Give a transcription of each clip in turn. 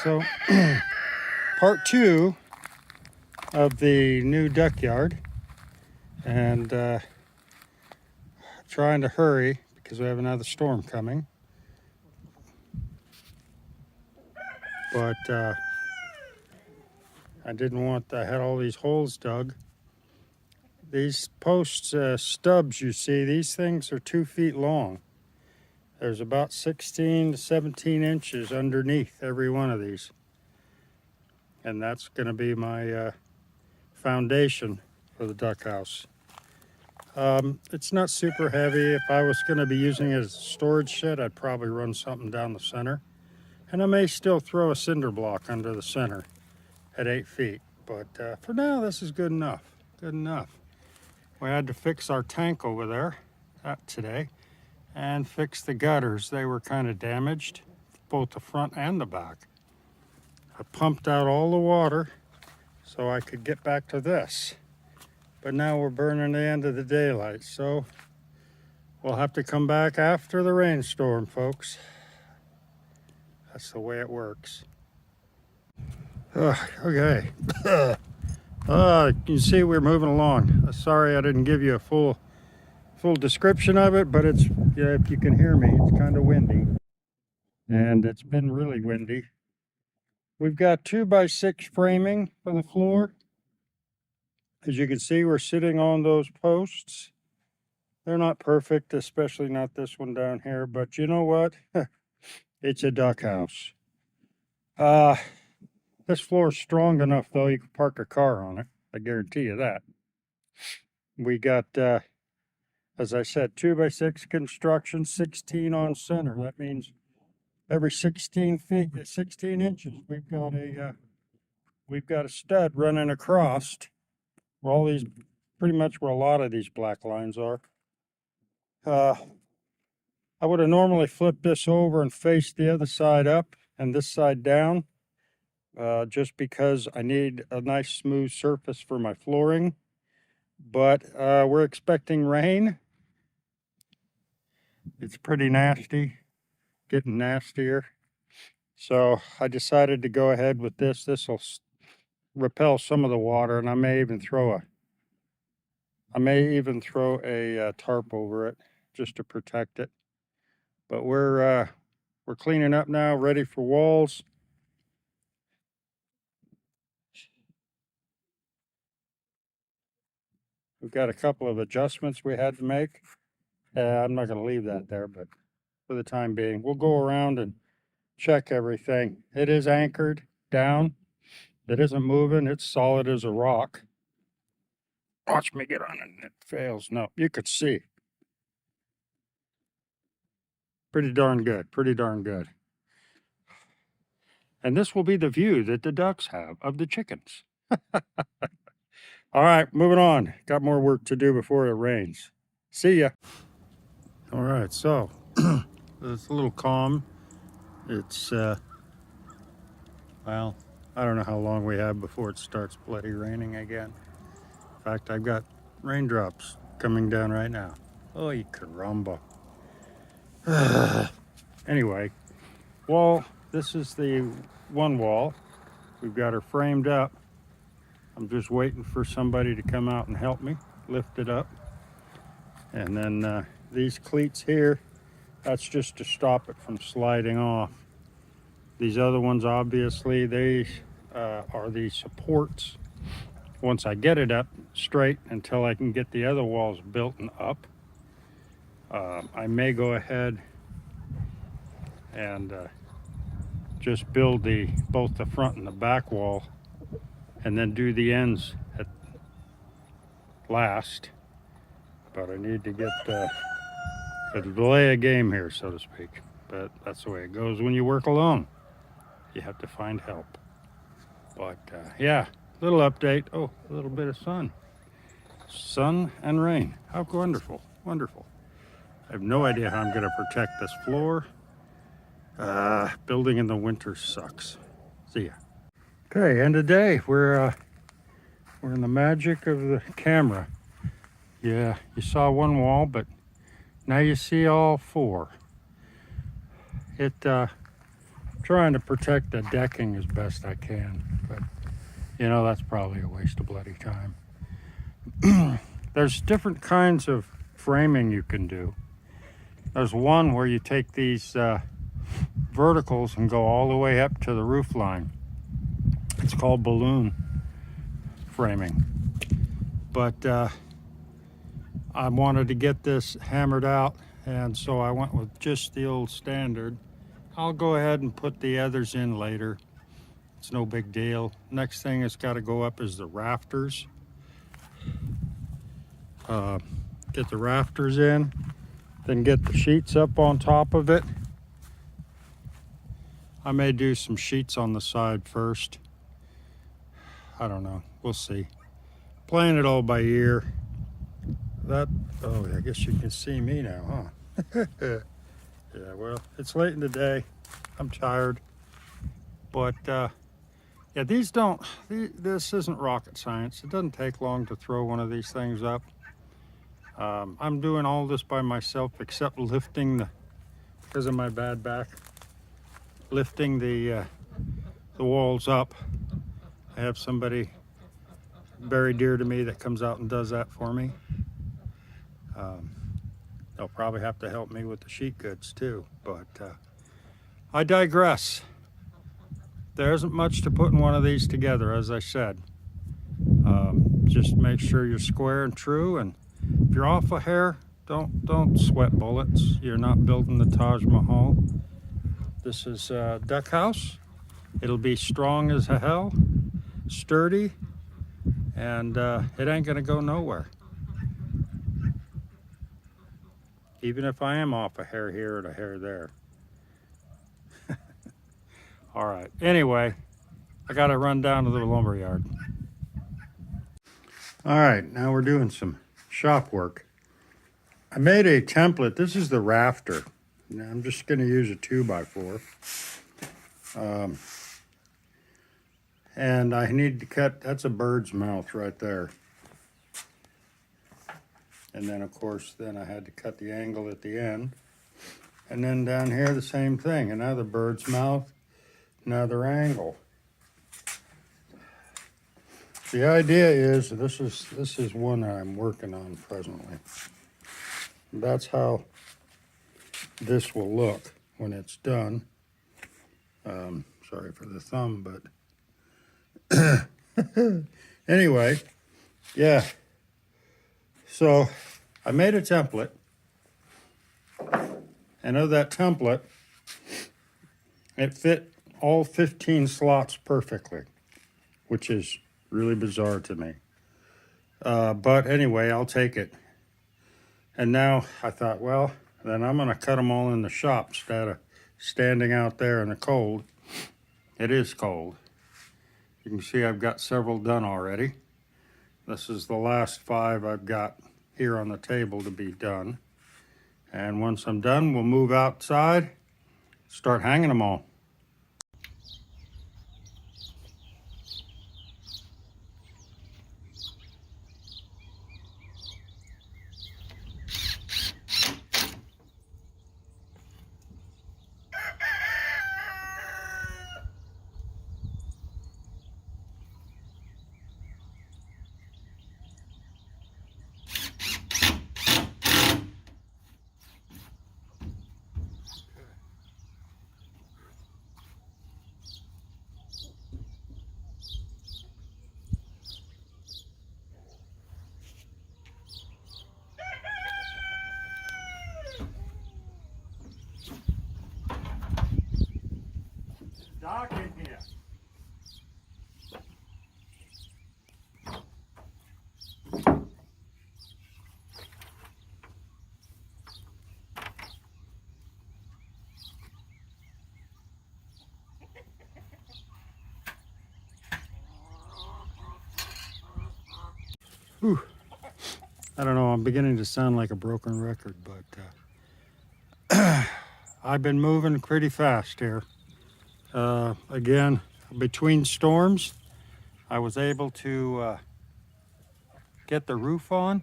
So part 2 of the new duck yard, and trying to hurry because we have another storm coming. But I didn't want, I had all these holes dug. These post stubs you see, these things are 2 feet long. There's about 16 to 17 inches underneath every one of these. And that's going to be my foundation for the duck house. It's not super heavy. If I was going to be using it as a storage shed, I'd probably run something down the center. And I may still throw a cinder block under the center at 8 feet. But for now, this is good enough. Good enough. We had to fix our tank over there today and fix the gutters. They were kind of damaged, both the front and the back. I pumped out all the water so I could get back to this. But now we're burning the end of the daylight, so we'll have to come back after the rainstorm, folks. That's the way it works. Okay. You can see we're moving along. Sorry I didn't give you a full description of it, but it's, yeah, if you can hear me, it's kind of windy. And it's been really windy. We've got 2x6 framing for the floor. As you can see, we're sitting on those posts. They're not perfect, especially not this one down here, but you know what? It's a duck house. This floor is strong enough, though, you can park a car on it. I guarantee you that. We got, as I said, 2x6 construction, 16 on center. That means every 16 feet, 16 inches, we've got a stud running across where all these, pretty much where a lot of these black lines are. I would have normally flipped this over and faced the other side up and this side down, just because I need a nice smooth surface for my flooring. But we're expecting rain. It's pretty nasty, getting nastier. So I decided to go ahead with this. This will repel some of the water, and I may even throw a tarp over it just to protect it. But we're cleaning up now, ready for walls. We've got a couple of adjustments we had to make. I'm not going to leave that there, but for the time being, we'll go around and check everything. It is anchored down. It isn't moving. It's solid as a rock. Watch me get on it and it fails. No, you could see. Pretty darn good. Pretty darn good. And this will be the view that the ducks have of the chickens. All right, moving on. Got more work to do before it rains. See ya. All right, so it's a little calm. It's, well, I don't know how long we have before it starts bloody raining again. In fact, I've got raindrops coming down right now. Oh, you caramba. Anyway, wall, this is the one wall. We've got her framed up. I'm just waiting for somebody to come out and help me lift it up. And then these cleats here, that's just to stop it from sliding off. These other ones, obviously, they are the supports. Once I get it up straight until I can get the other walls built and up, I may go ahead and just build both the front and the back wall, and then do the ends at last. But I need to get a delay a game here, so to speak. But that's the way it goes when you work alone. You have to find help. But yeah, little update. Oh, a little bit of sun. Sun and rain. How wonderful, wonderful. I have no idea how I'm going to protect this floor. Building in the winter sucks. See ya. Okay, end of day. We're in the magic of the camera. Yeah, you saw one wall, but now you see all four. trying to protect the decking as best I can, but you know, that's probably a waste of bloody time. There's different kinds of framing you can do. There's one where you take these verticals and go all the way up to the roof line. It's called balloon framing. But I wanted to get this hammered out, and so I went with just the old standard. I'll go ahead and put the others in later. It's no big deal. Next thing that's got to go up is the rafters. Get the rafters in, then get the sheets up on top of it. I may do some sheets on the side first. I don't know, we'll see. Playing it all by ear. Oh, I guess you can see me now, huh? Yeah, well, it's late in the day. I'm tired. But yeah, this isn't rocket science. It doesn't take long to throw one of these things up. I'm doing all this by myself except lifting because of my bad back, lifting the walls up. I have somebody very dear to me that comes out and does that for me. They'll probably have to help me with the sheet goods too, but I digress. There isn't much to putting one of these together, as I said. Just make sure you're square and true, and if you're off a hair, don't sweat bullets. You're not building the Taj Mahal. This is a duck house. It'll be strong as hell, sturdy, and it ain't gonna go nowhere. Even if I am off a hair here and a hair there. All right, anyway, I gotta run down to the lumber yard. All right, now we're doing some shop work. I made a template. This is the rafter. Now I'm just gonna use a 2x4. And I need to cut, that's a bird's mouth right there. And then of course, then I had to cut the angle at the end. And then down here, the same thing, another bird's mouth, another angle. The idea is, this is one that I'm working on presently. That's how this will look when it's done. Sorry for the thumb, but anyway, yeah. So I made a template, and of that template, it fit all 15 slots perfectly, which is really bizarre to me. But anyway, I'll take it. And now I thought, well, then I'm gonna cut them all in the shop instead of standing out there in the cold. It is cold. You can see I've got several done already. This is the last 5 I've got here on the table to be done. And once I'm done, we'll move outside, start hanging them all. Doc in here. Whew. I don't know, I'm beginning to sound like a broken record, but I've been moving pretty fast here. Again, between storms, I was able to get the roof on.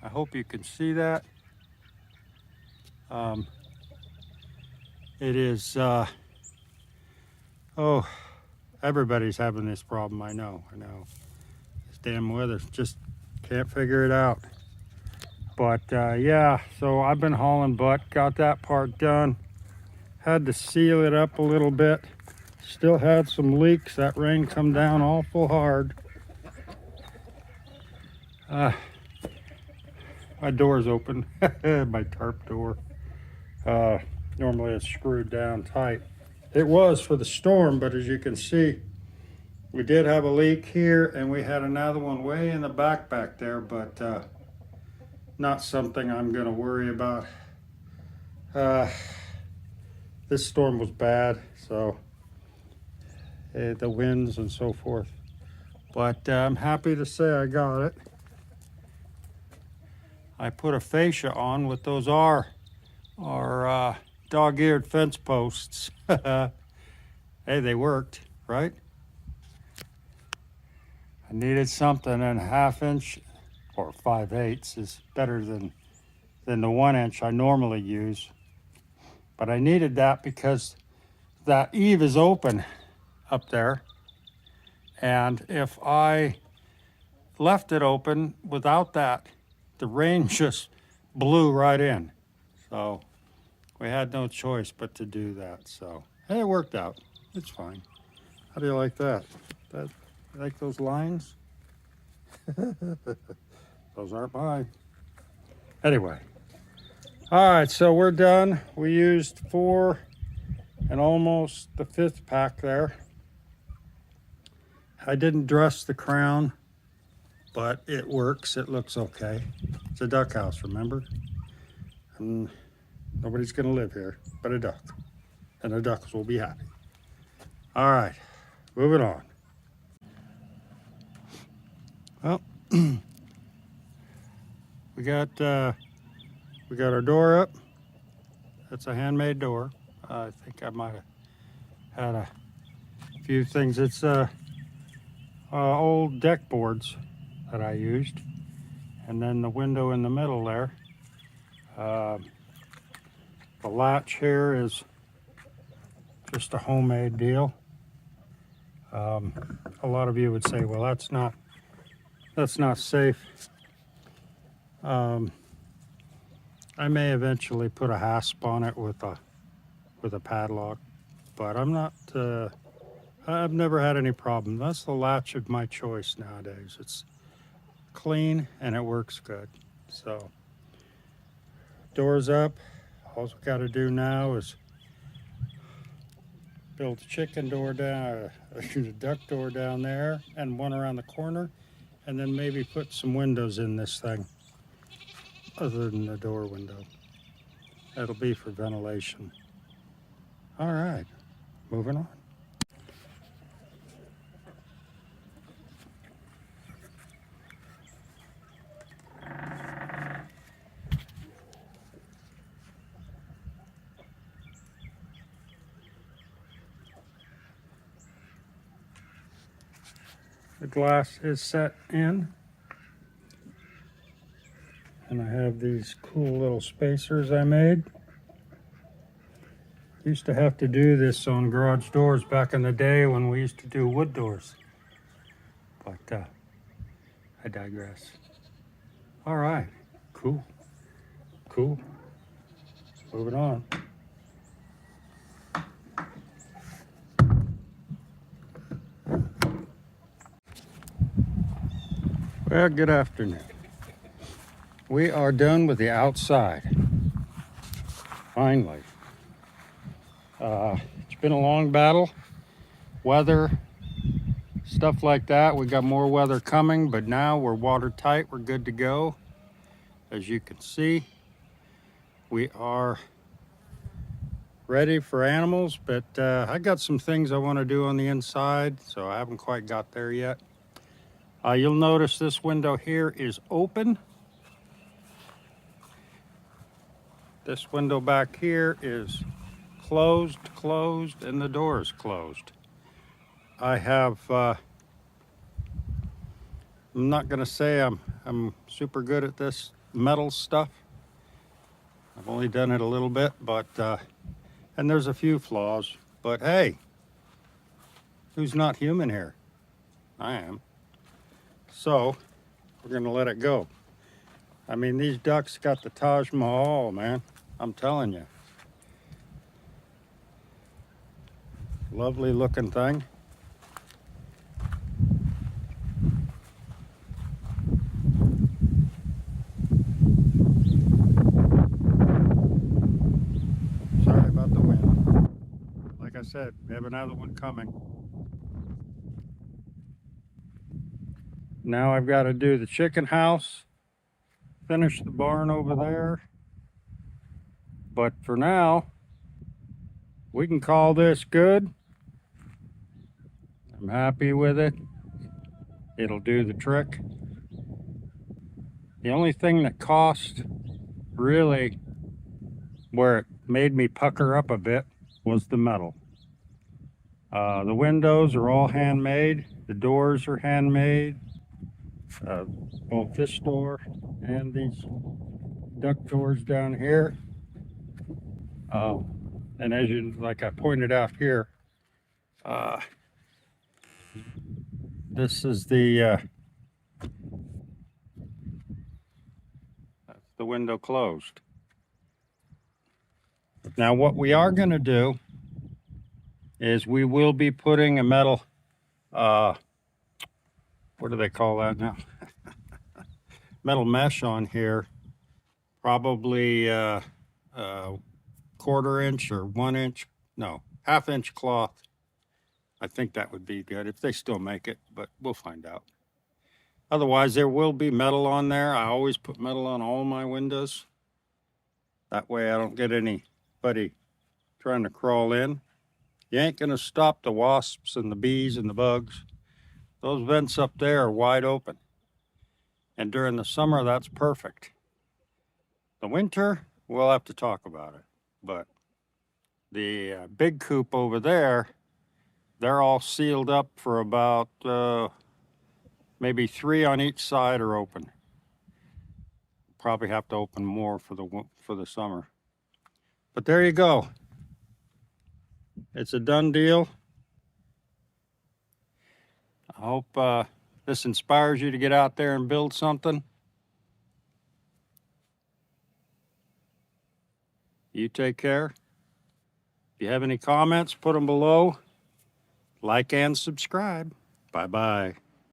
I hope you can see that. It is Oh, everybody's having this problem. I know. This damn weather, just can't figure it out. But yeah, so I've been hauling butt, got that part done. Had to seal it up a little bit. Still had some leaks. That rain come down awful hard. My door's open, my tarp door. Normally it's screwed down tight. It was for the storm, but as you can see, we did have a leak here and we had another one way in the back there, but not something I'm gonna worry about. This storm was bad, so the winds and so forth. But I'm happy to say I got it. I put a fascia on with those are dog-eared fence posts. Hey, they worked, right? I needed something, and 1/2 inch or 5/8 is better than the 1 inch I normally use. But I needed that because that eave is open up there. And if I left it open without that, the rain just blew right in. So we had no choice but to do that. So hey, it worked out. It's fine. How do you like that? You like those lines? Those aren't mine. Anyway. All right, so we're done. We used 4 and almost the 5th pack there. I didn't dress the crown, but it works. It looks okay. It's a duck house, remember? And nobody's gonna live here but a duck. And the ducks will be happy. All right, moving on. Well, we got our door up. That's a handmade door. I think I might have had a few things. It's old deck boards that I used. And then the window in the middle there. The latch here is just a homemade deal. A lot of you would say, well, that's not safe. I may eventually put a hasp on it with a padlock, but I'm not. I've never had any problem. That's the latch of my choice nowadays. It's clean and it works good. So doors up. All we got to do now is build a chicken door down, a duck door down there, and one around the corner, and then maybe put some windows in this thing, other than the door window. That'll be for ventilation. All right, moving on. The glass is set in. And I have these cool little spacers I made. Used to have to do this on garage doors back in the day when we used to do wood doors. But I digress. All right, cool. Moving on. Well, good afternoon. We are done with the outside. Finally. It's been a long battle. Weather, stuff like that. We got more weather coming, but now we're watertight. We're good to go. As you can see, we are ready for animals, but I got some things I want to do on the inside, so I haven't quite got there yet. You'll notice this window here is open. This window back here is closed, and the door is closed. I have, I'm not gonna say I'm super good at this metal stuff. I've only done it a little bit, but, and there's a few flaws, but hey, Who's not human here? I am. So we're gonna let it go. I mean, these ducks got the Taj Mahal, man. I'm telling you. Lovely looking thing. Sorry about the wind. Like I said, we have another one coming. Now I've got to do the chicken house, finish the barn over there. But for now, we can call this good. I'm happy with it. It'll do the trick. The only thing that cost really where it made me pucker up a bit was the metal. The windows are all handmade. The doors are handmade. Both this door and these duck doors down here. And as you, like I pointed out here, this is the window closed. Now what we are going to do is we will be putting a metal, what do they call that now? Metal mesh on here, probably 1/4 inch or 1 inch, no, 1/2 inch cloth. I think that would be good if they still make it, but we'll find out. Otherwise, there will be metal on there. I always put metal on all my windows. That way I don't get anybody trying to crawl in. You ain't gonna stop the wasps and the bees and the bugs. Those vents up there are wide open. And during the summer, that's perfect. The winter, we'll have to talk about it. But the big coop over there, they're all sealed up for about maybe 3 on each side are open. Probably have to open more for the summer. But there you go. It's a done deal. I hope this inspires you to get out there and build something. You take care. If you have any comments, put them below. Like and subscribe. Bye-bye.